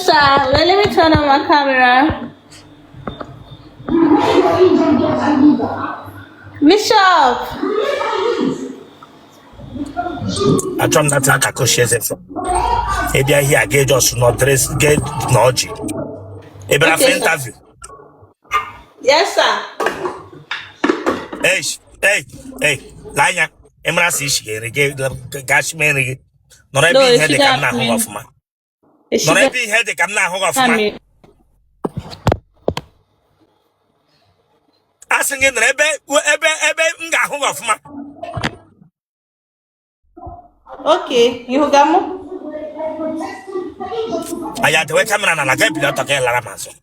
Sir, let me turn on my camera. Bishop. I don't know that I could share it from. Maybe I hear get just not dress, get noji. Maybe I Okay, interview. Yes, sir. Hey, Lanya, Emra Sish here, Gashman. Not No, every if head she they come got now me. of man. If she Not got every head they come now of man. me. Asking in Ebe, nga of man. Okay, you got me? I had to wake up and I get pilot again, Laramaso.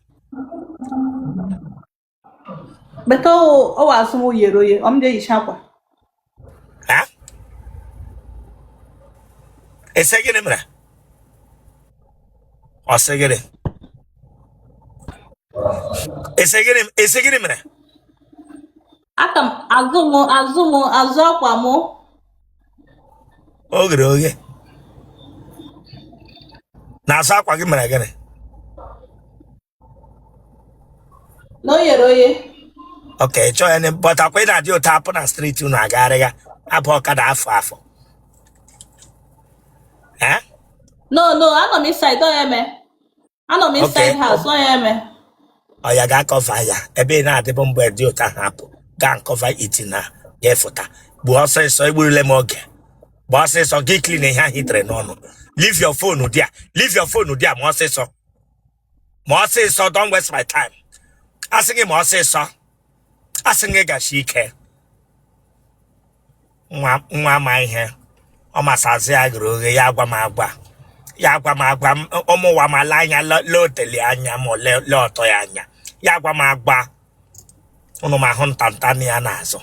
But oh, I saw you. I'm the shopper. Huh? A second Emra. Or second. A second Emra. Atam azumo. Okay. Now, so I give me again. No, you're Okay, join but I quit at your tap on a street to Nagariga. I poke at half. Eh? No, I don't inside, don't you, I don't inside Okay. house, don't you, Oh, you got cover ya. A bit now the bomb where you can happen. Gan cover eating now. Gefuta. Boss says so it will let more get. Boss says so get clean and hit no. Leave your phone, no dear. Leave your phone, no dear. Boss says so. Boss says so. Don't waste my time. Asking him, boss says so. Asking a she care. My hair. O masazi agro ya gwa magwa. Ya gwa magwa omo wa malanya lo tele anya mo lo to ya anya. Ya gwa magwa. Ono ma hon Tanzania nazo.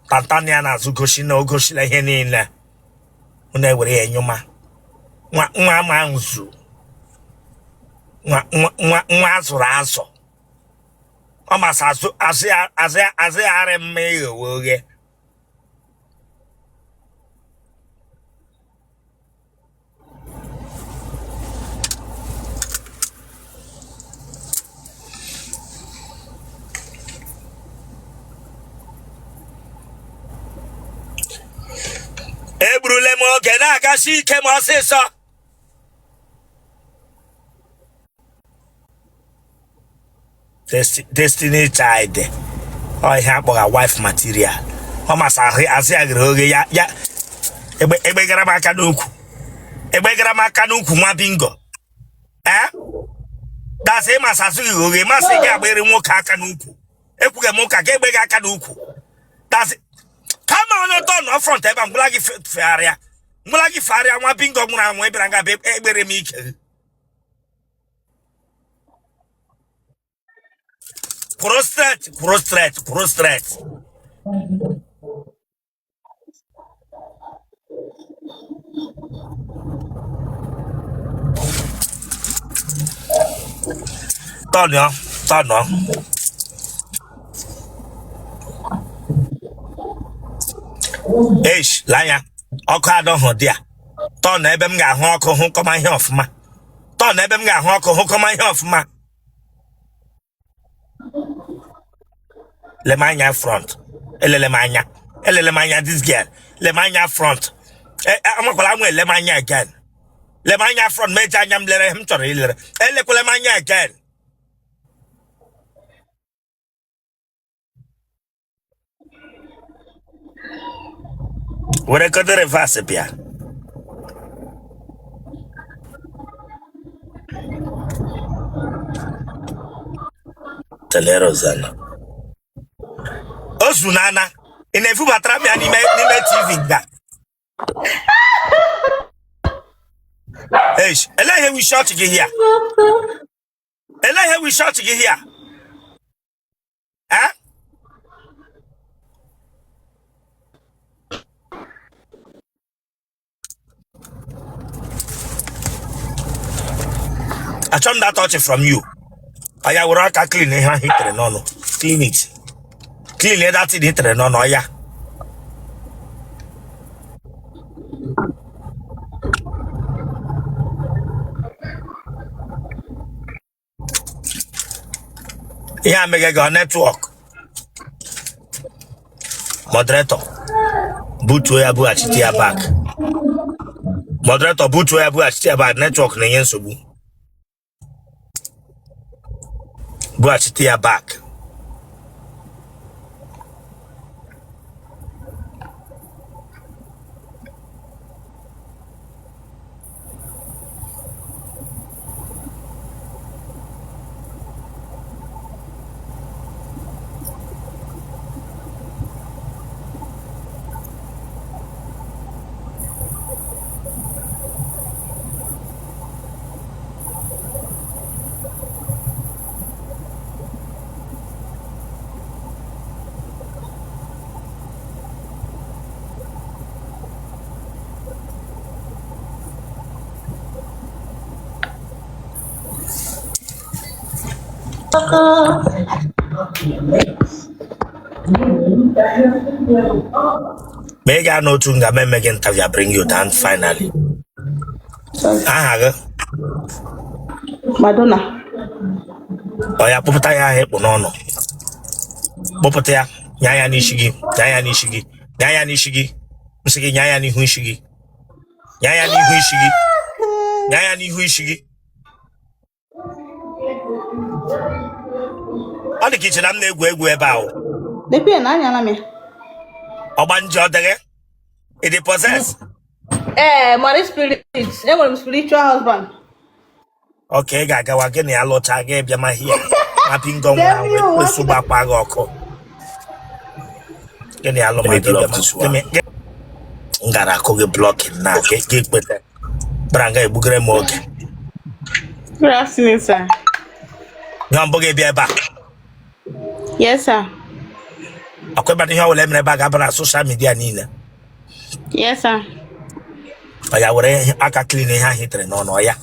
Tanzania nazo goshi na ogoshi la ihe niile. Una ewere enyuma. Nwa ma nzu. Nwa azụrụ azụ. O masazu azị are mme oge. Ebrule mo oge na-agasi ike ma ọsịsọ. Destiny child. Oh, ihe akpọga wife material. Ọ masa asị agịrị oge ya egbegara m aka n'ukwu. Egbegara m aka n'ukwu nwa bingo. Dasị masa asị gị oge masị gị agbere nwoke aka n'ukwu. Ekwughị m ụka ka egbega aka n'ukwu. Dasị come on, don't no front ebe ngwala gị fegharịa. Ngwala gị fegharịa nwa bingo nwụrụ anwụ ebere nga egbere m ike. Prostrate. Turn on. Eish, Lanya, ọkụ adọ hụ dị a. Tọ na ebe m ga-ahụ ọkụ hụ kọma ihe ọfụma. Tọ na ebe m ga-ahụ ọkụ hụ kọma ihe ọfụma. Lemanya front. Lemanya this girl. Lemanya front. Amakwala nwe lemanya again. Lemanya front meja anya m lere m chọrọ ilere. Elekwa lemanya again. Were kodo reverse bịa. Telero zana. Osunana. Ị na-efu batara bịa n'ime TV nga. Eish, ele ihe we shot gị here. Ele ihe we shot gị here. I chọm that touch from you. Aya were aka clean ihe hitere n'ọnụ. Clean it. Clean that thing hitere n'ọnụ ya. Yeah, make a network. Moderator. Boot where abu achitia back. Moderator boot where abu achitia back network na yen sobu. Bu achitia back. Mega no tunga me make interview bring you down finally. Madonna. Oh ya puputa ya hepo no. Puputa ya nyaya nishigi. Musiki nyaya ni huishigi. On the kitchen I'm egwu ebe The pen anya me. Obanjo dege. It is possessed. Money spirit. I'm spiritual husband. Okay, gaga wageni a lot again be my here. Mapping gone with suba pagoko. Geni a lot my ngara koge blocking na get better. Branga bugre mog. Good afternoon, sir. Namboge be back. Yes, sir. Akweba ni hawo lemre baga bra social media nina. Yes, sir. Aya wore aka clean ha hitre no ya.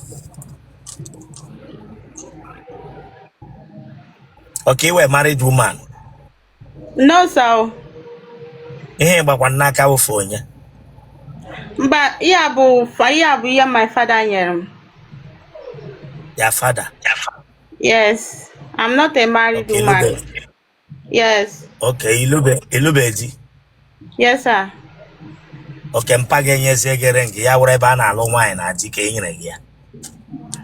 Okay, we're married woman. No, sir. But naka wo phone. But yeah, my father here. Your father. Yes. I'm not a married woman. Yes. Okay, ilube. Yes, sir. Okay, mpage nyeze gerengi ya wore ba na alụ nwanyị na dike nyere gị ya.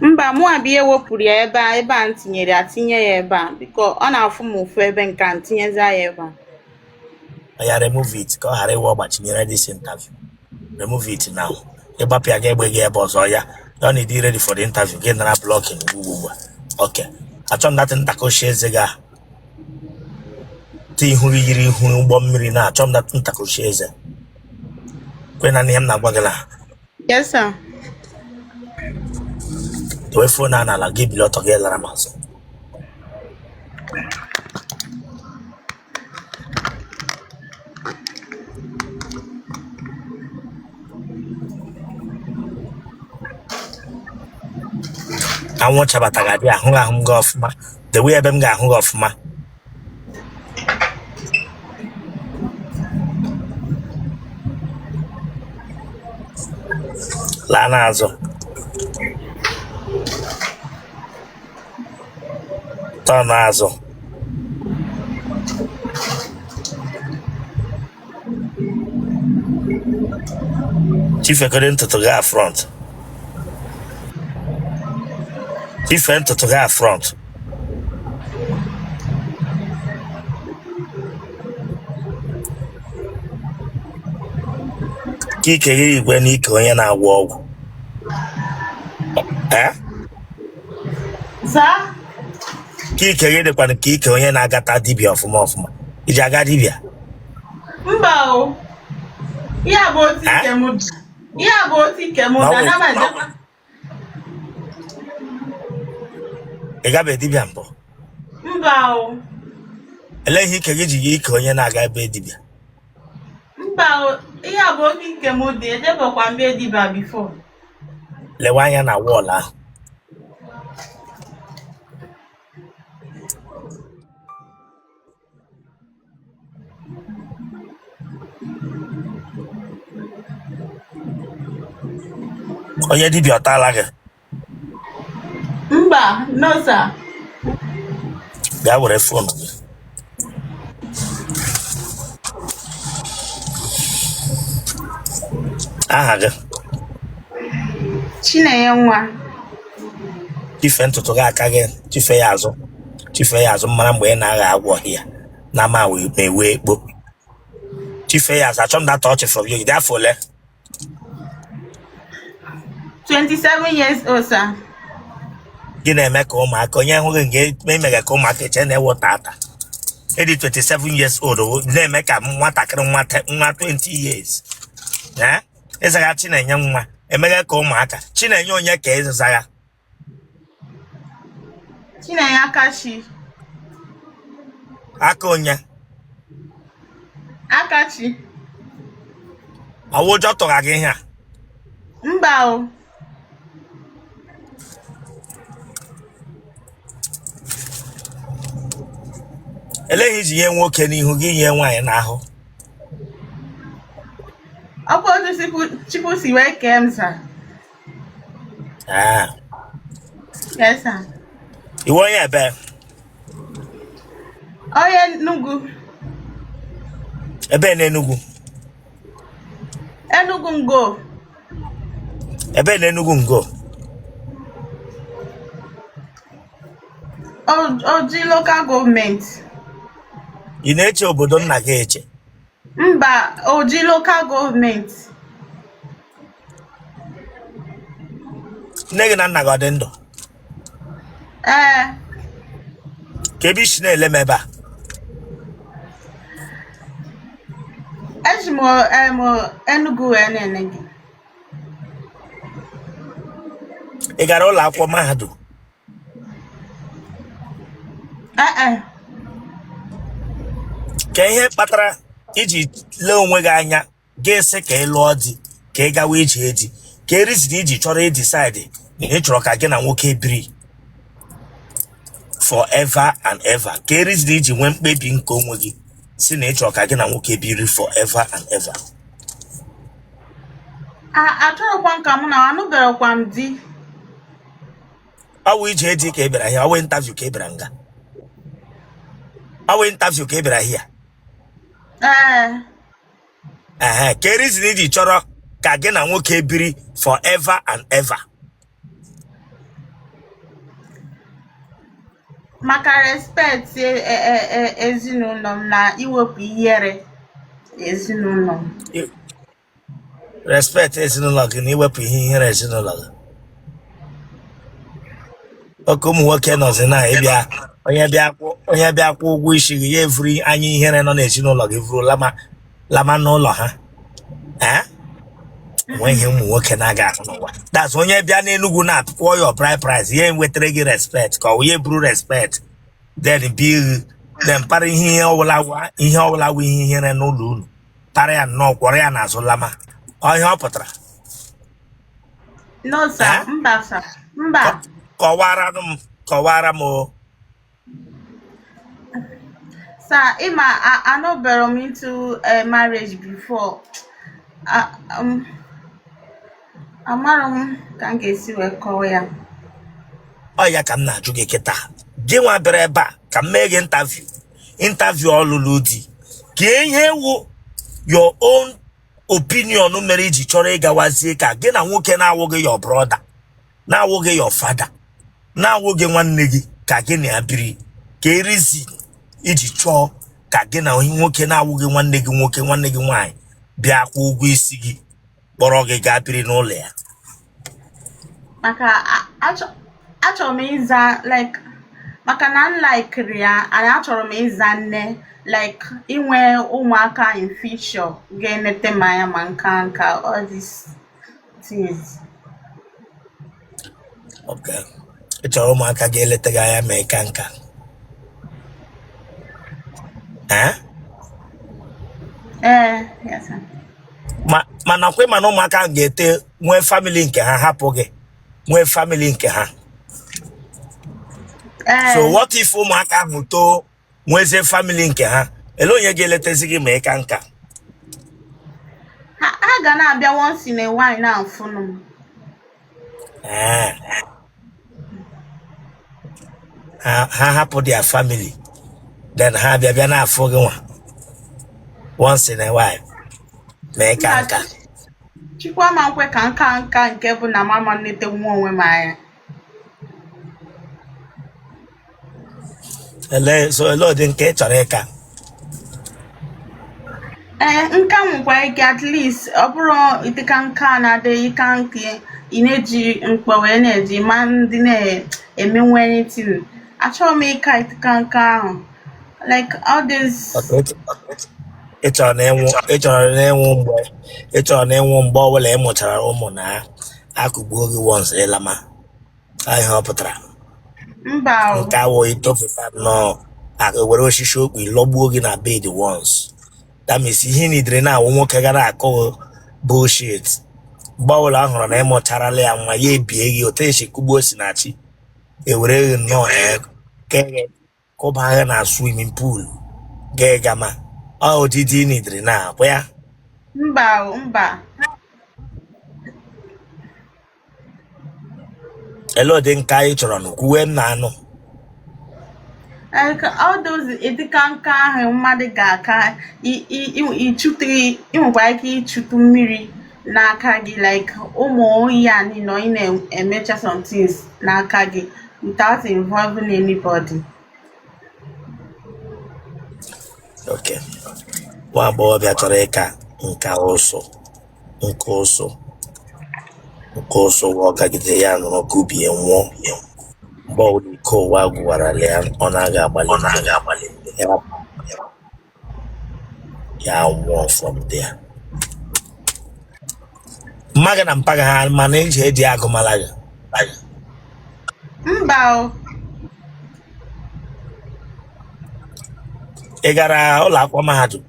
Mba mụ abịa ewepụrụ ya ebe a ntinyere atinye ya ebe a biko ọ na-afụ m ofu ebe nke ntinyeza ya ebe a. Ya remove it ka ọ ghara iwe ọgbachinyere this interview. Remove it now. Ịgbapịa ga egbe gị ebe ọzọ ya. You need to be ready for the interview. Get na blocking. Okay. Achọ ndata ntakoshi eze ga. Ti ihu yiri ihu ụgbọ mmiri na achọ ndata ntakoshi eze. Kwena ni hem na gwagala. Yes, sir. We phone na la give lot of lara maso. I want chabata ga ahụ ga ofuma. The way ebe m ga ahụ ga ofuma. La nazo. Tanazo. Chief according to the front. Chief went to the front. Kike when he going na walk. Sir? Kike the pan kike onye na agata dibia ofuma. Iji aga dibia. Mba o. Ya bụ otike mụ na na Egabe dibia mpo. Mba o. Elehi kege ji ike onye na aga ebe dibia. Mba o. Ya bụ otike mụ dị edebekwa mbe dibia before. Lewa anya na wall ahụ. Onye dibia ọtala gị. Mba, no sir. bịa were fon gị. Aha gị? Chinenye nwa. Chife ntutu gị aka gị, chife ya azụ mmara mgbe ị na-agha agwọ ya na ma ewe ekpo. Chife ya azụ achọ m data ọchị from you. Dị afọ ole? 27 years old, sir. Gị na-eme ka ụmụaka onye hụghị nke emeghe ka ụmụaka eche na-ewe tata. Ịdị 27 years old na-eme ka nwatakịrị nwa 20 years. Ịzaga Chinenye nwa emeghe ka ụmụaka. Chinenye onye ka ịzaga? Chinenye Akachi. Aka onye? Akachi. Ọwụ ụjọ tụrụ gị ihe a? Mba o. Eleghị iji nye nwoke n'ihu gị nye nwaanyị n'ahụ. Ọ bụ otu Chukwu si wee kee m, sir. Yes, sir. Iwe onye ebe? Onye Enugu. Ebe n'Enugu? Enugu Ngo. Ebe n'Enugu Ngo? Oji local government. Ị na-eche obodo nna gị eche? Mba, Oji local government. Nne gị na nna gị ọ dị ndụ? Ka ebe isi na-ele m ebe a? Eji m Enugu wee na-ene gị. Ị gara ụlọ akwụkwọ mahadum? Ka ihe kpatara iji lee onwe gị anya ga-esi ka ị lụọ di ka ị gawa ije di ka eriziri iji chọrọ ịdịsaịdị na ị chọrọ ka gị na nwoke biri forever and ever, ka eriziri iji nwee mkpebi nke onwe gị si na ị chọrọ ka gị na nwoke biri forever and ever? Achọrọkwa nka mụ na anụberekwa m di. Ọ wụ ije di ka ị bịara hịa, ọ wụ interview ka ị bịara nga? Ọ wụ interview ka ị bịara hịa? Ka eriziri iji chọrọ ka gị na nwoke biri forever and ever? Maka respect ezinụlọ m na iwepụ ihere ezinụlọ m. Respect ezinụlọ gị na iwepụ ihe ihere ezinụlọ gị? Oke ụmụ nwoke nọzi na ịbịa onye bịa kwụ ụgwọ isi gị ya evuru anya ihere nọ n'ezinụlọ gị vuru lama n'ụlọ ha. Enweghị ụmụ nwoke na-aga ahụ n'ụwa. That's onye bịa n'Enugu na-apụọ your bride price ya enwetara gị respect ka ọ wụ buru respect then para ihe ọbụla wụ ihe ihere n'ụlọ unu para ya nnọọ kwọrọ ya n'azụ lama. Ọ ihe ọ pụtara? No, sir. Mba, sir. Mba. Kọwara m o. Sir, I know I'm into marriage before. Amara m ka m ga-esi wee kọwa ya. Ọ ya ka m na-ajụ gị kịta. Gị nwa bịara ebe a ka m mee gị interview ọlụlụ di. Ka ihe wụ your own opinion mere iji chọrọ ịgawazie ka gị na nwoke na-awụghị your brother, na-awụghị your father, na-awụghị nwanne gị ka gị na ya biri. Ka erizi iji chọọ ka gị na nwoke na-awụghị nwanne gị nwoke nwanne gị nwaanyị bịa kwụ ụgwọ isi gị kpọrọ gị gaa biri n'ụlọ ya. Maka achọrọ m ịza maka na m laikiri ya, anyị achọrọ m ịza nne inwe ụmụaka in future ga-enete m anya ma nka all these things. Okay. Ị chọrọ ụmụaka ga-eleta gị anya ma ịka nka? Yes, sir. Mana kwe mana ụmụaka ga-ete nwee family nke ha hapụ gị nwee family nke ha. So what if ụmụaka ahụ too nwezie family nke ha, ele onye ga-eletezi gị ma ịka nka? Ha ga na-abịa once in a while na mfụnụ m. ha hapụ their family then ha bịa na-afụ gị nwa once in a while mee ka nka Chikwama nkwe ka nka nke bụ na mama nnete nwa onwe m anya. ele ụdị nke ị chọrọ ịka Nka nwekwa ike at least ọ bụrụ ịdịka nka na-adịghị ka nke ị na-eji mkpa wee na-eji ma ndị na-emenwe anything. Achọrọ m ịka ịdịka nka ahụ like all this. ị chọrọ na ịnwụ mgbe ọbụla ị mụchara ụmụ na akụgbuo gị once ịlama ihe ọ pụtara Mba nke awụ ịtọpụta nọ were osisi okpi lọgbuo gị na bed once. That means ihe nidere na awụ nwoke gara akọ bullshit mgbe ọbụla ọ hụrụ na ịmụcharala ya nwa ya ebie gị otu esi kugbuo Osinachi ewere gị nnọọ kụba agha na swimming pool gị gama odidi nidere na akwa ya. Mba. Ele ụdị nka ị chọrọ n'ukwuwe m na-anụ Like all those ịdịka nka ahụ mmadụ ga-aka ịnwekwa ike ịchụtụ mmiri n'aka gị like ụmụ oyi a niile ị na-emecha some things n'aka gị without involving anybody. Okay. Nwa agbọghọbịa chọrọ ịka nka ụsụ ọ gagide ya nụrụ ka ubie nwụọ mgbe ọbụla ike ụwa gwụwarala ya ọ na-aga agbalị ya nwụọ from there. Mma gị na mpa gị ha mana eji agụmala gị Mba ị gara ụlọ akwụkwọ mahadum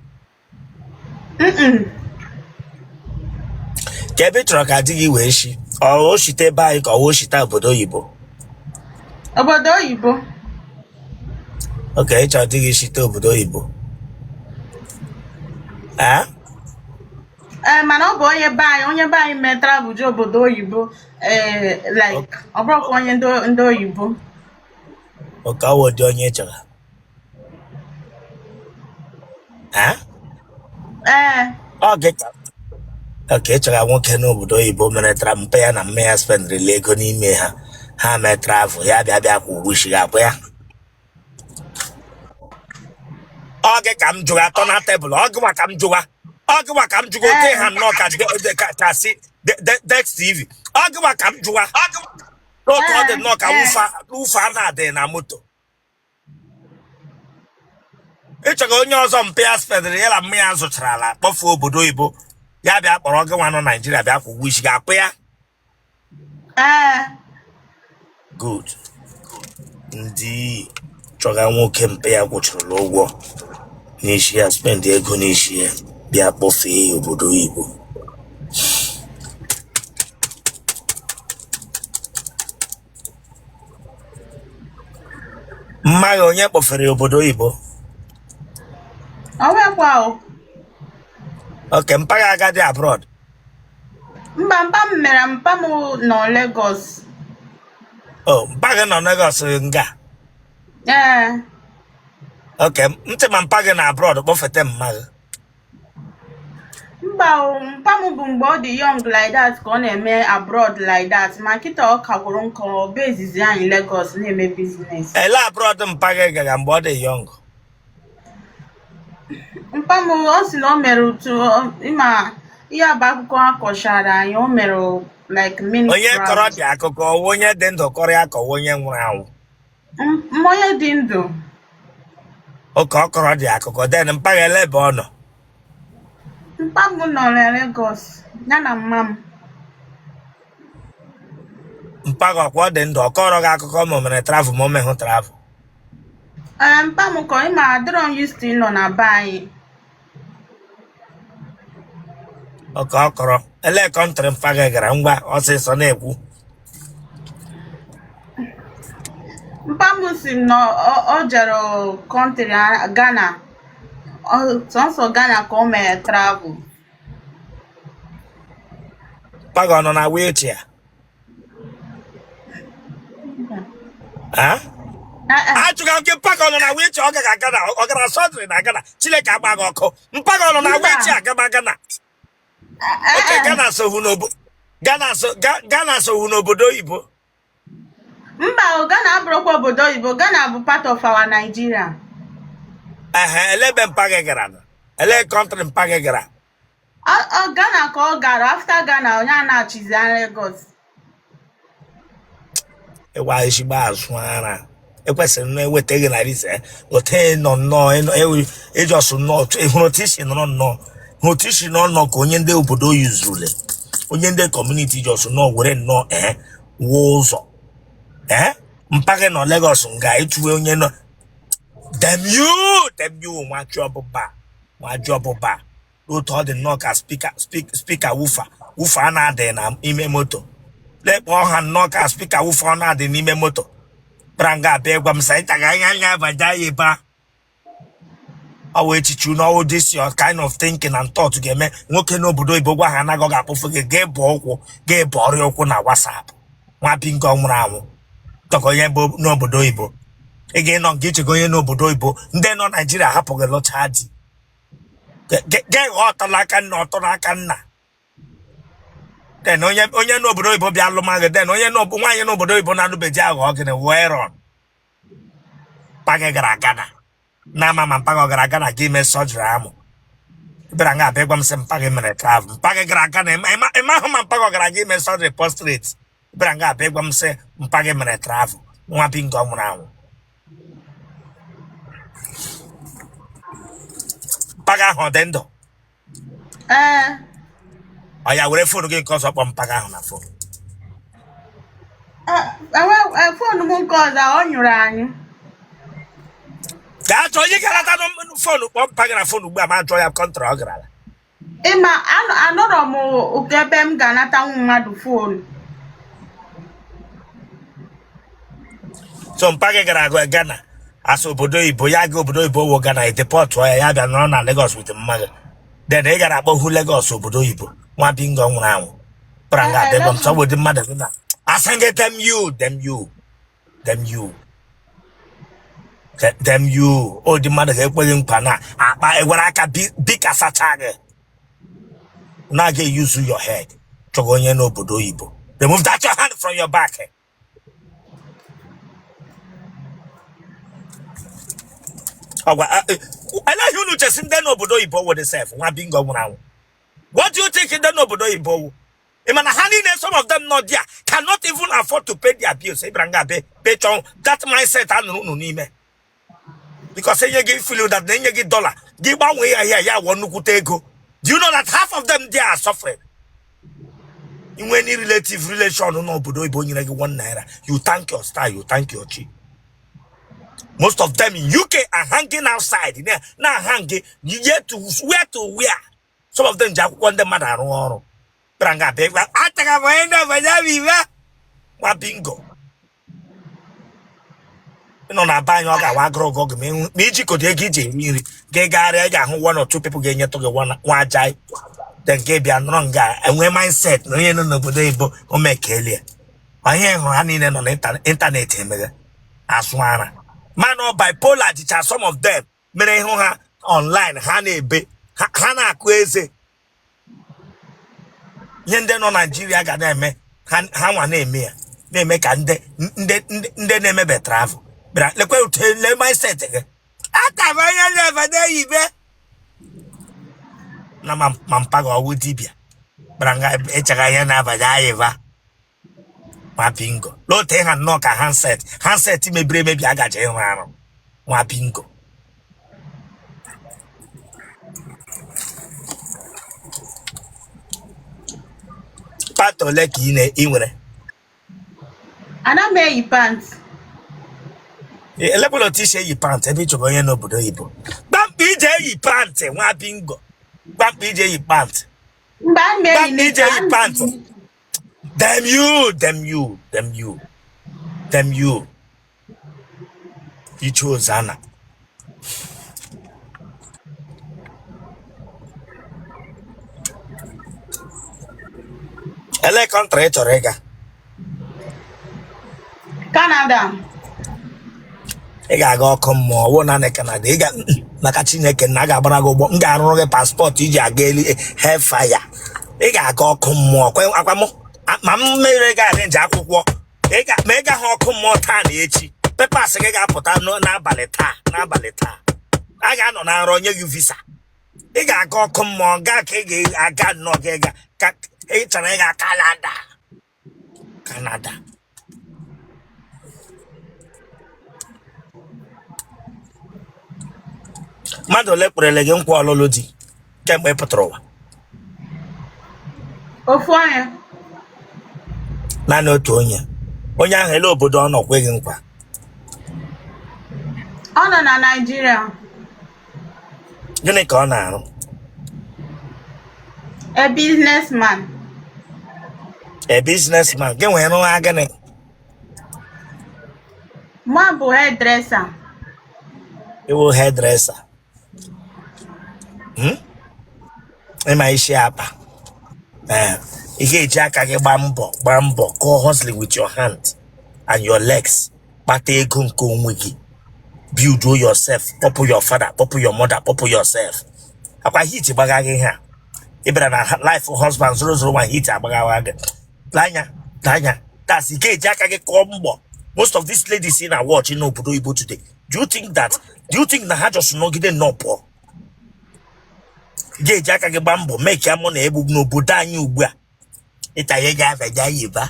ka ebe ị chọrọ ka di gị wee shi o shite ebe anyị ka ọ shite obodo oyibo Okay, ị chọrọ di gị shite obodo oyibo mana ọ bụ onye be anyị metara bụji obodo oyibo like ọ bụrụkwa onye ndị oyibo. Ka ọ dị onye ị chọrọ ị chọrọ nwoke n'obodo oyibo meretara mpe ya na mme ya spendrịla ego n'ime ha mee travel ya bịa kwa ugwuchi ga-akwa ya. Oge ka m jụga atọ na tebụl ọgụwa ka m jụga oke ha nnọọ ka si Dex TV ọgụwa ka m jụga n'otu ọ dị nnọọ ka wufa a na-adị na moto. Ị chọrọ onye ọzọ mpe ya spendrị ya na mme ya zụchara ala kpọfuo obodo oyibo ya bịa kpọrọ gị nwa nọ Naijiria bịa kwa ugwu isi ga-akpụ ya. Good. Ndị chọga nwoke mpe ya kwụchara ụgwọ n'isi ya spend ego n'isi ya bịa kpọfee obodo oyibo. Mma gị onye kpọfere obodo oyibo? Okay, mpa gị agadi abroad? Mba, mpa m nọ Lagos. Mpa gị nọ Lagos nga? Okay, ntị ma mpa gị na abroad kpọfete mma gị? Mba, mpa m bụ mgbe ọ dị young like that ka ọ na-eme abroad like that ma kịta ọ kagwụrụ nka ọ bụ ezizi anyị Lagos na-eme business. Ele abroad mpa gị gara mgbe ọ dị young? Mpa m ọ sị na o mere otu ịma ihe bụ akụkọ akọchara anyị o mere like mini onye kọrọ dị akụkọ onye dị ndụ kọrọ ya ka onye nwụrụ anwụ? Onye dị ndụ. Oke ọ kọrọ dị akụkọ den mpa gị ele ebe ọ nọ? Mpa m nọ na Lagos ya na mma m. Mpa gị ọkwa ọ dị ndụ ọ kọrọ gị akụkọ ma o mere travel ma o mehụ travel? Mpa m kọ ịma adịrọ m used to nọ na be anyị. Oke ọ kọrọ ele kọntrị mpa gị gara ngwa ọsịsọ na-ekwu. Mpa m si na ọ jere kọntrị Ghana sọnsọ Ghana ka o mere travel. Mpa gị ọ nọ na wheelchair? Achụga nke mpaga ọnụ na wheelchair ọ gaghị aga na ọgara sọdịrị na Ghana Chineke agbaghị ọkụ mpaga ọnụ na wheelchair agaba Ghana oke Ghana sohu n'obodo oyibo Mba, Ghana abụrụkwa obodo oyibo. Ghana bụ part of our Nigeria. elebe mpaga gara na ele kọntrị mpaga gara Ghana ka ọ gara. After Ghana onye a na-achịzi Lagos. ịwa ezigbo azụ ara ekwesịrị na eweta gị na rise ote nọ nnọọ ejọsụ nnọọ ịhụrụ tisi nọrọ nnọọ hụrụ tisi nọ nnọọ ka onye ndị obodo yuzurule onye ndị kọmuniti jọsụ nnọọ were nnọọ wuo ụzọ mpaghị nọ Lagos nga ịtụwe onye nọ dem you nwaji ọbụba otu ọ dị nnọọ ka spika wufa a na-adị n'ime moto lekpọ ọha nnọọ ka spika wufa ọ na-adị n'ime moto branga abịa gwa m sa ịtaga anya abaja ya ebe a ọ wee echichu n'ọwụ this your kind of thinking and thought ga-eme nwoke n'obodo oyibo gwa ha anaghị ga-akpụfu gị ga-ebu ụkwụ ga-ebu ọrịa ụkwụ na WhatsApp nwa bingo nwụrụ anwụ tọkọ onye bụ n'obodo oyibo ị ga-ịnọ nke ichego onye n'obodo oyibo ndị nọ Naijiria hapụghị lụcha di ga-eghọ ọtọ n'aka nna den onye n'obodo oyibo bịa alụmaghị den onye nwaanyị n'obodo oyibo na-alụbeji aghọ gịnị wee rọn mpaghị gara Ghana na ama ma mpaghị gara Ghana ga ime sọjiri amụ bịara nga abịa gwa m sị mpaghị mere travel mpaghị gara Ghana ịmahụ ma mpaghị gara ga ime sọjiri postrate bịara nga abịa gwa m sị mpaghị mere travel nwa bingo nwụrụ anwụ mpaghị ahụ ọ dị ndụ ọ ya were fonu gị nke ọzọ kpọ mpaghị ahụ na fonu fonu m nke ọzọ ọ nyụrụ anyụ gaa chọọ onye ga-alata fonu kpọọ mpaghị na fonu ugbu a ma jụọ ya kọntrị ọ garala ịma anọrọ m ebe m ga-anata mmadụ fonu so mpaghị gara Ghana asa obodo oyibo ya ga obodo oyibo wo Ghana edepọtụ ya bịa nọrọ na Lagos with mmadụ then ị gara akpọhu Lagos obodo oyibo nwa bingo nwụrụ anwụ kpara nga abịa m sọ dị mmadụ na asenge them you o dị mmadụ ga-ekweghị mkpa na akpa egwere aka bika sacha gị na ga use your head chọga onye n'obodo oyibo remove that your hand from your back eleghị unu chesi ndị n'obodo oyibo wo sef nwa bingo nwụrụ anwụ what do you think ndị n'obodo oyibo wo imana ha niile some of them not there cannot even afford to pay their bills ịbịara nga be chọọ that mindset anụrụ unu n'ime because enye gị feel that na enye gị dollar gị gbanwee ya wọ nnukwute ego do you know that half of them there are suffering inwe any relative relation n'obodo oyibo nyere gị 1 naira you thank your star you thank your chi. Most of them in UK are hanging outside. Now hanging, you get to where. Some of them just want the matter. Branga big. I think I'm going bingo. You know, na buy your go. Me, could they get you? Gay guy, 1 or 2 people getting to the one jai. Then gave you a wrong guy. And when mindset, no, you know, but make clear. I hear honey on internet. Aswana. Man or bipolar teacher, some of them mere ha online ha na-ebe ha na-akụ ihe ndị nọ Nigeria ga na-eme ha nwa na-eme ya na-eme ka ndị na-emebe travel bịara lekwe le mindset gị atabanya na-ebede ibe na ma mpaga ọwụ dibia bịara nga echaga ihe na-abanye ayiva nwa bingo lote ha nnọọ ka handset mebiri emebi agaje ịrụ arụ nwa bingo pat ole ka ị nwere ana m eyi pants elepụl otu isi eyi pants ebe ị chọrọ onye n'obodo oyibo gbamkpa ije eyi pants nwa bingo gbamkpa ije eyi pants mgbe a gbamkpa ije eyi pants Damn you. You chose Anna. LA country to Rega. Canada. ị ga-aga ọkụ mmụọ wụ na Canada ị ga maka Chineke na a ga-agbara gị ụgbọ m ga-arụrụ gị paspọtụ iji aga hellfire ị ga-aga ọkụ mmụọ akwa m ma m mere gị arịnji akwụkwọ ma ị gaghị ọkụ mmụọ taa na echi pepas gị ga-apụta n'abalị taa a ga-anọ na nrọ nye gị visa ị ga-aga ọkụ mmụọ gaa ka ị ga-aga nnọọ gị ka ị chọrọ ịga Canada mmadụ ole kperele gị nkwa ọlụlụ di kemgbe ị pụtara ụwa? Ofu onye. Naanị otu onye ahụ ele obodo ọ nọ kwe gị nkwa? Ọ nọ na Nigeria. Gịnị ka ọ na-arụ? A businessman. A businessman. Gị nwere nwa gịnị? Mwa bụ hairdresser. Iwu hairdresser. Ịma isi apa. Ị ga-eji aka gị gbaa mbọ go hustling with your hand and your legs kpata ego nke onwe gị build yourself, pọpụ your father, pọpụ your mother, pọpụ yourself. Akwa hit gbaga gị ha ị bịara na life husband 001 hit agbagawa gị lanya that's ị ga-eji aka gị kọọ mbọ. Most of these ladies in our watch in obodo Igbo today, do you think na ha just nọgide nnọọ ga-eji aka gị gbaa mbọ mee ka mụ na egbu n'obodo anyị ugbu a ịtanye gị abịa yiba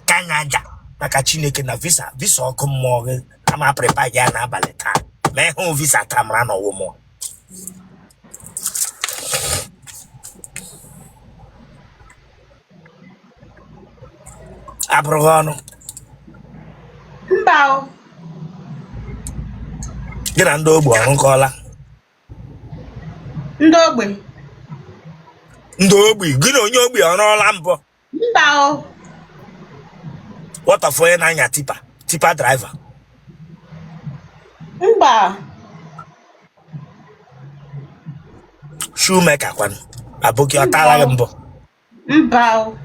ka na-aja maka Chineke na visa ọkụ mmụọ gị ama prepa gị n'abalị taa ma ịhụ visa taa mara n'ọwụ mmụọ. Abụrụghị ọnụ Mba o. gị na ndị ogbe ọrụ nkọla? Ndị ogbe gị na onye ogbe ọrụ ọla mbụ? Mba o. Wọtọfụ onye na-anya tipa driver? Mba. Shoemaker kwanụ abụghị ọ taala gị mbụ? Mba o.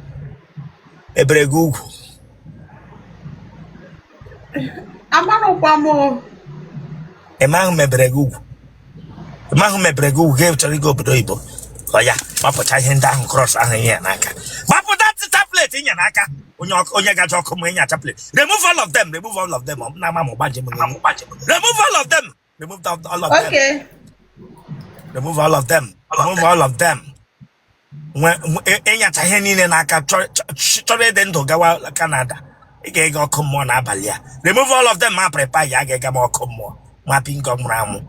Ebere gị ugwu? Amarụkwa m o. Ịmahụ mebere gị ugwu ga-echọrọ ịga obodo Igbo ọ ya gbapụcha ihe ndị ahụ cross ahụ nye ya n'aka gbapụta chaplet inye n'aka onye gaji ọkụ ma enye chaplet. Remove all of them na ama m gbaje remove all of them Okay. remove all of them enyacha ihe niile n'aka chọrọ ịdị ndụ gawa Canada ị ga-ega ọkụ mmụọ n'abalị a. Remove all of them ma prepa ya ga-ega m ọkụ mmụọ ma pingo mụrụ amụ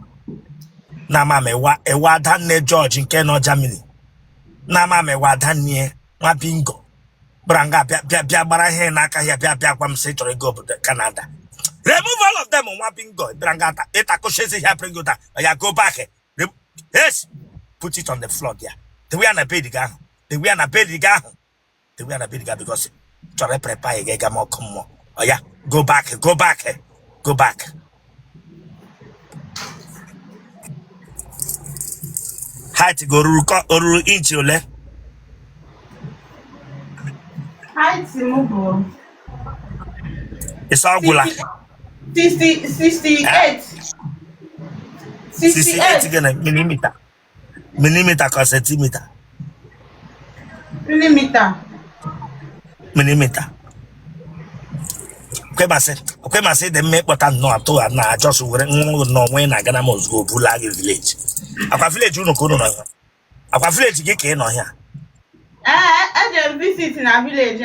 na ama ewa adanne George nke nọ Germany na ama ewa adanne nwa pingo branga bịa gbara ihe n'aka ya bịa gwa m sị chọrọ ịga obodo Canada. Remove all of them nwa pingo branga ịtakụchizi ya bring that ya go back. Yes, put it on the floor there. The way na bed ga because chọrọ prepare ga mo come mo. Oh yeah, go back. Height go ruru inch ole? Height m bụ It's all gula. 68. 68 gonna millimeter or centimeter? Millimeter. Okay, ma say the make what I'm not to na just no when I gonna must go Bulagi village. Aqua village you no go no here. Aqua village get no here. I just visit in a village.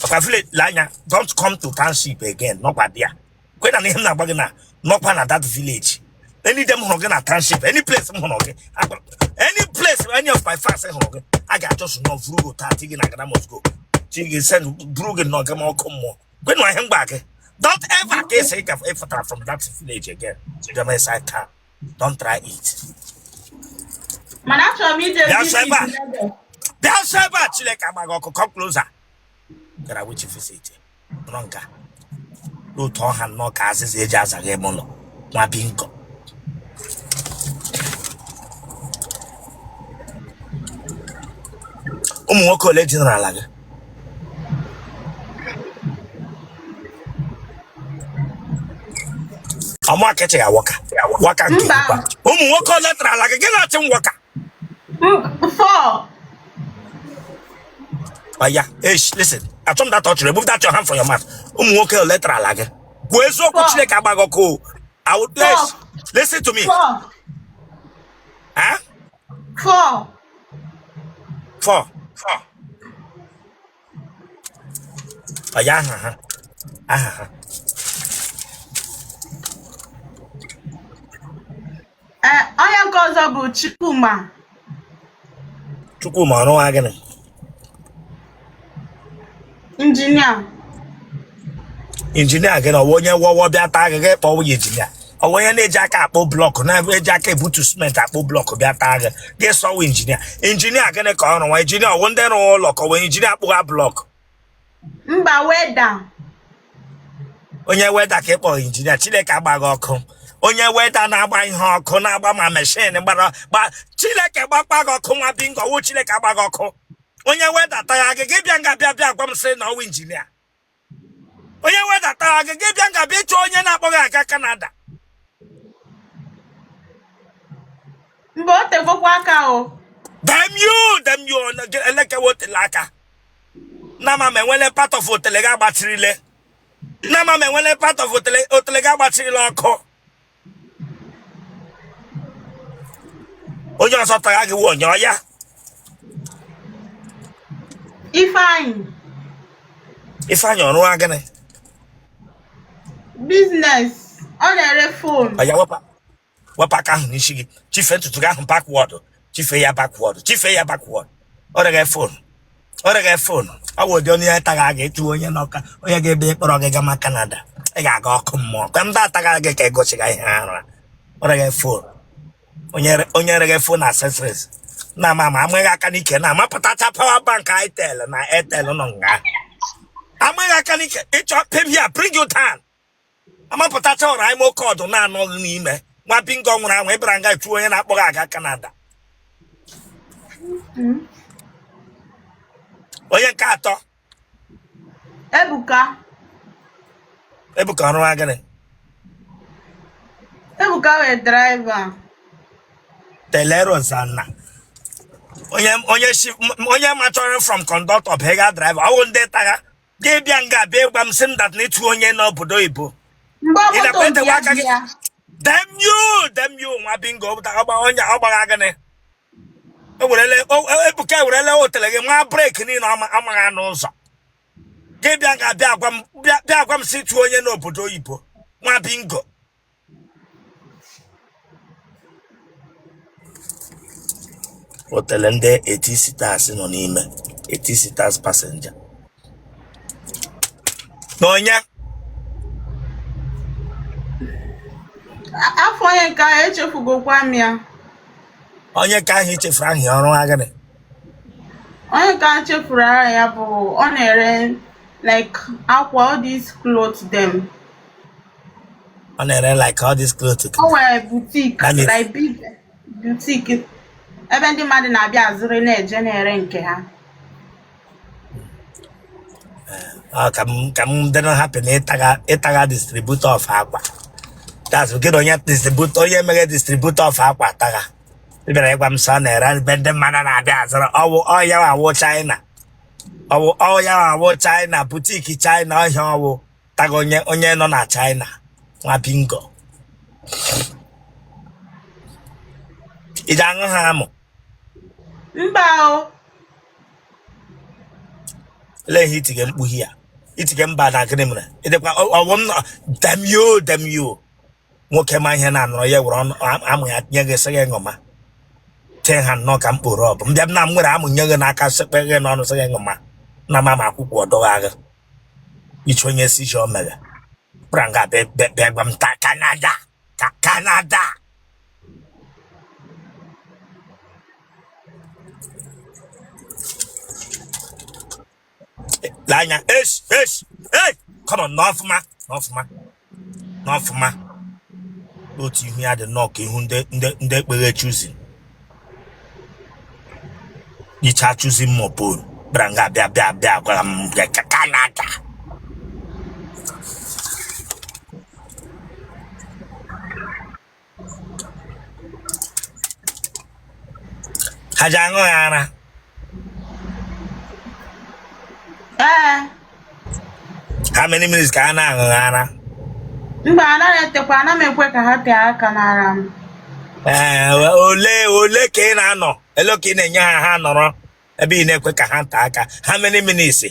Aqua village Lanya, don't come to township again, no bad there. When I name na bagana, no pan at that village. Any them hogan township, any place I'm any place, any of my fans I got just no frugal taking I must go. She send Brugen no come more. When I hang back, don't ever get sick of effort from that village again. Don't try it. Man, actually, They'll Chile come closer. Get a witch visit. Bronca. No talk and no cases, just a game. My bingo. Nwoke ole general aga? Ọmụ akachi ga waka. Waka nke kwa. Ụmụ nwoke letra ala gị na-achị m waka. 4. Oh yeah, listen. I told that touch. Remove that your hand from your mouth. Nwoke letra ala gị. Kwuo eziokwu Chineke agbago ko. I would listen to me. 4. Huh? 4. 4. Oh yeah, Onye nke ọzọ bụ Chukwuma. Chukwuma ọrụ agịnị? Injinia gị na onye wọwọ bịa taa gị kpọọ ya injinia. Onye na-eji aka akpụ blọkụ na-eji aka ebutu simenti akpụ blọkụ bịa taa gị sọwa injinia. Injinia gịnị ka ọ rụwa? Injinia ọwụ ndị rụrụ ụlọ ka onwe injinia akpụgha blọkụ. Mba weda. Onye weda ka ị kpọrọ injinia. Chineke agbaghị ọkụ. Onye weda na-agba ihe ọkụ na-agba ma meshin gbara Chineke gbakpa gị ọkụ nwa bingo wụ Chineke agbaghị ọkụ. Onye weda tara gị bịa nga bịa gwa m sị na ọwụ injinia. Onye weda tara gị bịa nga bịa chọọ onye na-akpọghị aga Canada. Mgbe o tegokwa aka o. Damn you eleke wotele aka. Nama me nwele part of Otele ga agbachirile. Nama me nwele part of Otele ga agbachirile ọkụ. Onye ọzọ tara gị wụ onye ọya. Ifeanyị ọrụ agịnị? Business. Ọ na-ere phone. Ọya wepụ aka ahụ n'isi gị. Chife ntutu gị ahụ backward. Chife ya backward. Ọ rege phone. Ọ bụ ụdị onye ya taga gị etu onye n'ọka. Onye ga-ebe ịkpọrọ gị gama Canada. Ị ga-aga ọkụ mmụọ. Kwa ndị ataga gị ka egosiga ihe arụ. Ọ rege phone. Onye rege phone accessories. Na mama amụghị aka n'ike na amapụtacha power bank Itel na Airtel nọ nga. Amụghị aka n'ike ịchọ pay here bring you down. Amapụtacha ọrụ imo kọdụ na-anọghị n'ime. Nwa bingo nwụrụ anwụ ịbara nga etu onye na-akpọghị aga Canada. Onye nke atọ. Ebuka ọrụ agịnị? Ebuka wee driver. Telero Zanna. Onye machọrọ from conductor bega driver. Ọwụ ndị taga. Bịa nga bịa gwa m sị m dat n'ịtụ onye n'obodo Igbo. Damn you nwa bingo onye ọgbara agịnị. Ebuka ewerele Otele gị nwa break niile amaghị n'ụzọ. Gị bịa nga bịa gwa m sị ịtụ onye n'obodo Igbo. Nwa bingo. Otele ndị 80 seaters nọ n'ime 80 seaters passenger. N'onye afọ onye nke ahụ echefugokwa m ya. Onye ka ahụ ichefuru ahụ ọrụ agịnị? Onye nke ahụ chefuru aha ya bụ ọ na-ere like akwa all these clothes them. Ọ na-ere like all these clothes. O nwere boutique like big boutique. Ebe ndị mmadụ na-abịa azụrụ na-eje na-ere nke ha. Ka m dịrị happy na ịtaga distributor of akwa. That's good onye distributor onye mere distributor of akwa taga. Ịbịara ịgwa m sọ na-ere ebe ndị mmadụ na-abịa azụrụ ọya awụ China. Ọya awụ China boutique China ọhịa ọwụ taga onye nọ na China. Nwa bingo. Ị ga-aṅụ ha amụ? Mba o. Lee ihe itige mkpughi ya. Itige mba na gịnị mere? Ịdịkwa ọwụ m damn you. Nwoke ma ihe na-anọrọ ya were amụ ya tinye gị sị gị ṅụma. Tee ha nnọọ ka mkpụrụ ọbụ. Mbịa na m nwere amụ nye gị n'aka sekpe gị n'ọnụ sị gị ṅụma. Na mama akwụkwọ ọdọghị agha. Ichi onye si ji o mere. Kpụra nga bịa gwa m ta Canada. Lanya, hey, come on, n'ọfụma. Otu ihu ya dị nnọọ ka ihu ndị ekpere choosing. Icha choosing mopol. Branga bịa gwara m Canada. Hajango yana. How many minutes can I? Mba anaghị ana m ekwe ka ha tee aka n'ara m. Ole ka ị na-anọ elo ka ị na-enye ha nọrọ ebe ị na-ekwe ka ha tee aka. How many minutes?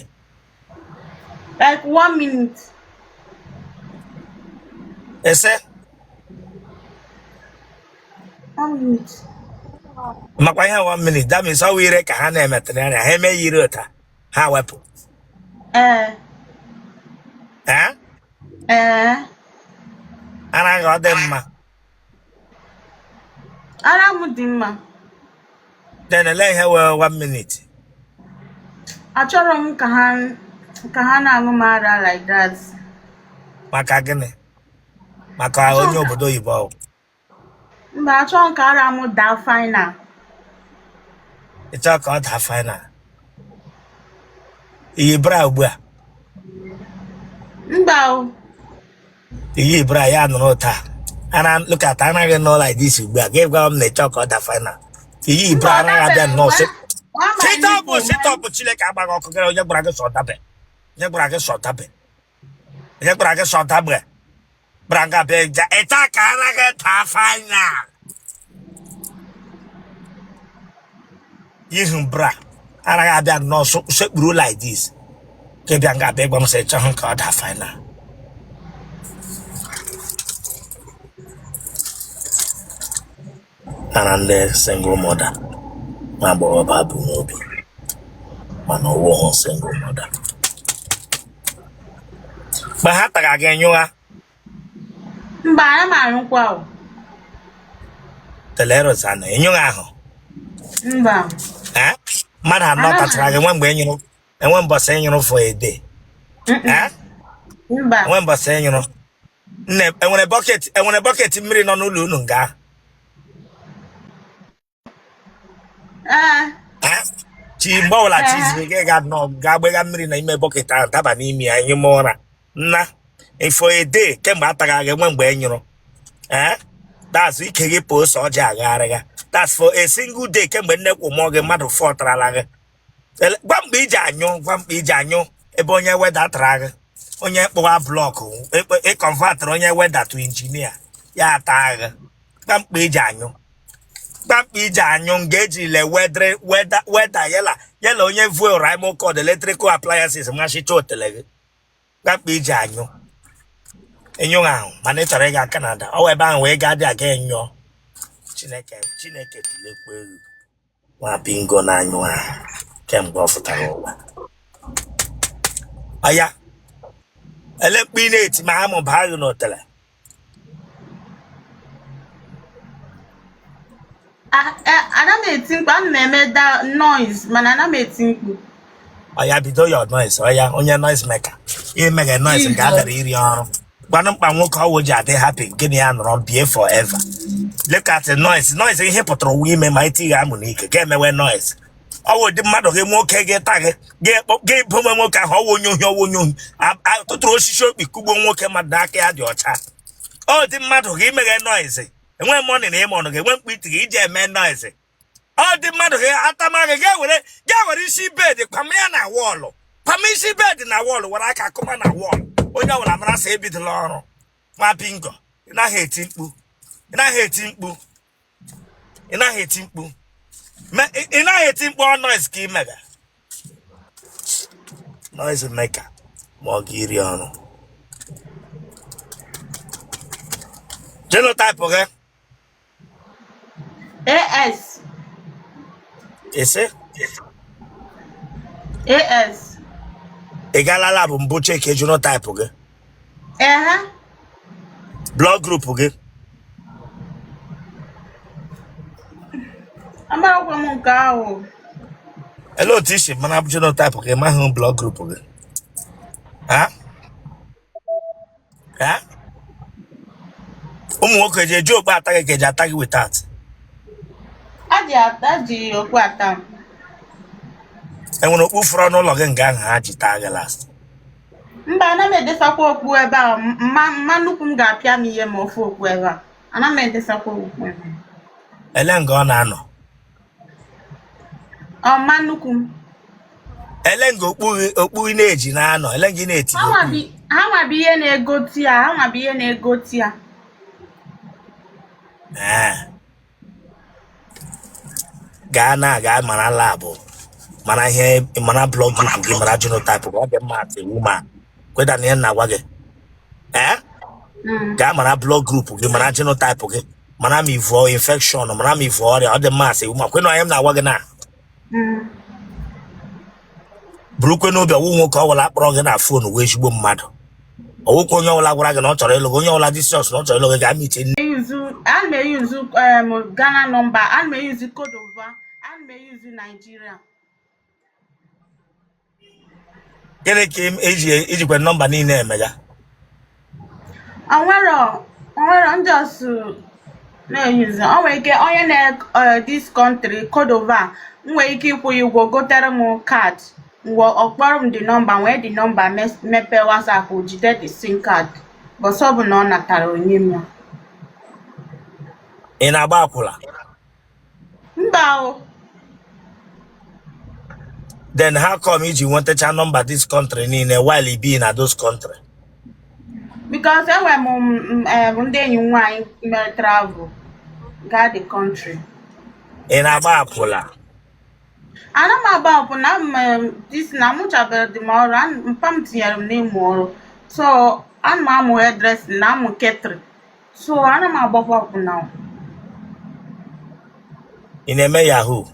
Like 1 minute. Ese? 1 minute. Makwa ihe 1 minute. That means ọ wire ka ha na-emetere anya ha eme yiri ụta ha wepụ. Anaghị ọ dị mma. Ara m dị mma. Then ele ihe wee 1 minute. Achọrọ m ka ha na-aṅụ m ara like that. Maka gịnị? Maka onye obodo oyibo. Mba achọrọ m ka ara m daa final. Ịchọ ka ọ daa final. Iyi bra ugbu a. Mba o. Iyi bra ya nụrụ taa. And look at anaghị nọ like this ugbu a. Gị gwa m na ịchọ ka ọ daa final. Iyi bra anaghị abịa nọ sị. Sit up Chineke agbaghị ọkụ gị onye gbara gị sọtabe. Onye gbara gị sọtabe. Onye gbara gị sọtabe. Branga beja eta ka anaghị daa final. Ihu bra anaghị abịa nọ sekpuru like this. Ke bịa nga abịa gwa m sị ịchọghị ka ọ daa final. Ana ndị single mother ma agbọghọ babụ n'obi mana ọwụghị single mother. Mgbe ha taga gị nyụwa. Mba ana m arụkwa o. Telero sana nyụwa ahụ. Mba. Mmadụ anọ tachara gị nwe mgbe enyụrụ enwe mbọsị enyụrụ for a day. Mba. Enwe mbọsị enyụrụ. Nne enwere bucket mmiri nọ n'ụlọ unu nga. Chi mgbe ọbụla chizi gị ga-agbega mmiri na ime bucket ahụ daba n'ime ya nyụma ụra. Nna for a day kemgbe ataga gị nwe mgbe enyụrụ. That's ike gị post ọjọọ agagharịga. That's for a single day kemgbe nne kwụ mụọ gị mmadụ fọtarala gị. Gwa mgbe iji anyụ ebe onye weda tara gị. Onye kpụwa blọkụ ịkọnvatịrị onye weda to injinia ya ata gị. Gwa mgbe iji anyụ. Gwa iji anyụ nga ejile weda yela onye vuo rimo code electrical appliances machịcha otele gị. Gwa mgbe iji anyụ. Enyo ahụ mana ị chọrọ ịga Canada ọ ebe ahụ wee gaa dị aga enyo. Chineke tulekwa egwu nwa bingo na anyụ ahụ kemgbe ọ fụtara ụwa. Aya elekpụ ị na-eti ma amụ baa gị n'otele. Ana m eti mkpu ana m eme da noise mana ana m eti mkpu. Oya bido your noise oya onye noise maker. Ihe mega noise nke a gara iri ọrụ. Gwanụ mkpa nwoke ọwụ ji adị happy gịnị ya nọrọ bie forever. Look at the noise ihe pụtara ụwa ime ma iti ga-amụ n'ike ga-emewe noise. Ọwụ dị mmadụ gị nwoke gị taa gị bụme nwoke ahụ ọwụ onye ohi tụtụrụ osisi okpi kugbo nwoke mmadụ n'aka ya dị ọcha. Ọ dị mmadụ gị imeghe noise enwe money na ịmọnụ gị enwe mkpiti gị iji eme noise. Ọ dị mmadụ gị atama gị ga-were isi bed kwama ya na wọlụ kwama isi bed na wọlụ were aka akụma na wọlụ. Onye ọbụla mara sị ebidola ọrụ nwa bingo ị naghị eti mkpu ọ noise ka ị mega noise maker ma ọ ga iri ọrụ. Genotype gị AS. Ese? AS. Ị gala lab mbụ cheke genotype gị. Blood group gị. Amarakwa m nke ahụ. Hello Tishi mana genotype gị mahụ blood group gị. Ụmụ nwoke ji eji okpu ata gị ka eji ata gị without. Ji okpu ata m. Enwere okpu fọrọ n'ụlọ gị nga ahụ ha ji taa gị last. Mba ana m edesakwa okpu ebe a mma nnukwu m ga-apịa m ihe ma ofu okpu ebe a. Ana m edesakwa okpu ebe a. Ele nga ọ na-anọ. ọma nnukwu m. Elenga okpughi na-eji na-anọ elenga na-eti ha nwa bụ ihe na-egoti ya, ha nwa bụ ihe na-egoti ya. gaa mara labụ mana ihe mana blog group gị mara genotype ọ dị mma atị woman kweda na ihe na-agwa gị gaa mara blog group gị mara genotype gị mana ma ivu infection mana ma ivu ọrịa ọ dị mma atị woman kwena ihe m na-agwa gị na burukwe n'obi ọwụ nwoke ọ wụla akpọrọ gị na fon wee ezigbo mmadụ ọwụkwa onye ọwụla gwara gị na ọ chọrọ ịlụ gị onye ọwụla disiọs na ọ chọrọ ịlụ gị ga mite ana m eyuzu Ghana number, ana m eyuzu Cote d'Ivoire, ana m eyuzu Nigeria. Gịnị ka ijikwa nọmba niile emega? Onwere ndị ọsụ na-eyuzu. O nwere ike onye na this country Cote d'Ivoire nwere ike ịkwụ ya ụgwọ gotere m card ọkpọrọ m the number wee the number mepe WhatsApp jide the sim card bọsọ bụ na ọ natara onye m ya. Ị na-agba akwụla? Mba o. Then how come iji nwetacha number this country niile while you be in those country? Because enwere m ndị enyi nwaanyị mere travel gaa the country. Ị na-agba akwụla? Ana m agba akwụ na amụchabere dị m ọrụ, mpa m tinyere m n'ịmụ ọrụ, so ana m amụ hairdressing na amụ catering, so ana m agbakwa akwụ na. Ị na-eme yahoo?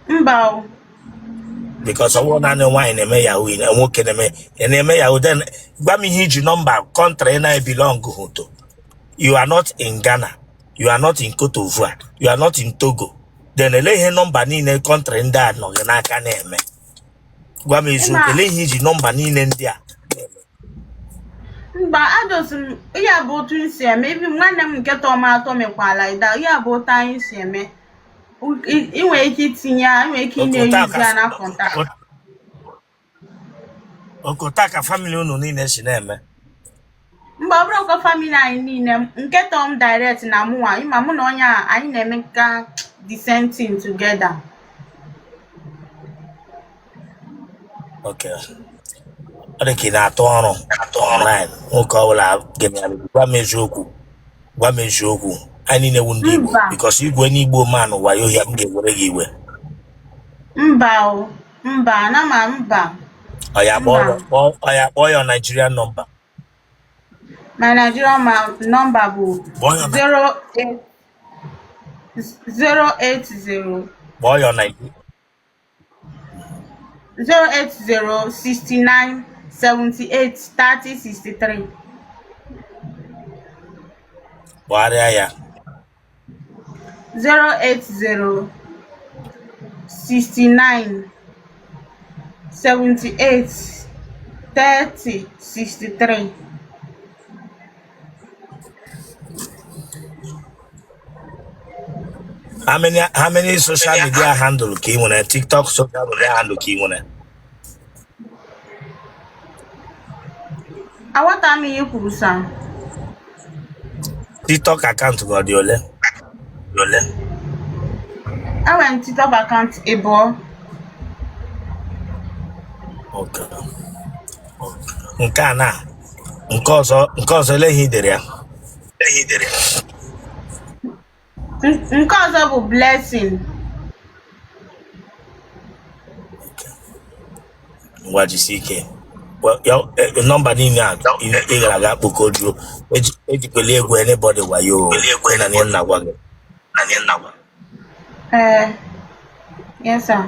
Mba o. Because ọwụ naanị nwaanyị na-eme yahoo, nwoke na-eme yahoo. Then gwa m ihe iji nọmba country na belong to. You are not in Ghana, you are not in Cote d'Ivoire, you are not in Togo. Then ele ihe nọmba niile country ndị a nọ gị n'aka na-eme. Gwa m eziokwu, ele ihe iji nọmba niile ndị a na-eme. Mba, adosi m ya bụ otu isi eme, ibi nwanne m nke tọmatọ mekwala ịda, ya bụ otu anyị si eme. I nwere ike itinye ya, nwere ike ị na-eyuzi ya na kọntaktị. Okota ka family unu niile si na-eme. Mgbe ọ bụrụ ka family anyị niile nke tọm direct na mụnwa, ịma mụ na onye a anyị na-eme ka the same thing together. Okay. Ọ dị ka ị na-atụ ọrụ online nwoke ọbụla gwa m eziokwu anyị niile wu ndị Igbo because igwe n'Igbo man wayo ya m ga-ewere gị iwe. Mba o, mba na ma mba. Oya kpọọ ya Nigerian number. My Nigerian number bụ 080 kpọọ ya Nigerian 080 69 78 30 63. Gbarịa ya 080 69 78 30 63. How many social media handle ka ị nwere? TikTok social media handle ka ị nwere? Aghọta m ihe kwuru sa. TikTok account gị ọ dị ole? Enwere m TikTok account ịbụọ. Okay. Nke a na nke ọzọ ele ihe idere ya? Nke ọzọ bụ blessing. Ngwa jisi ike. Nọmba niile a ị gara aga kpokọjuo ejikwele egwu anybody wayo na nna gwa gị. Yes sir.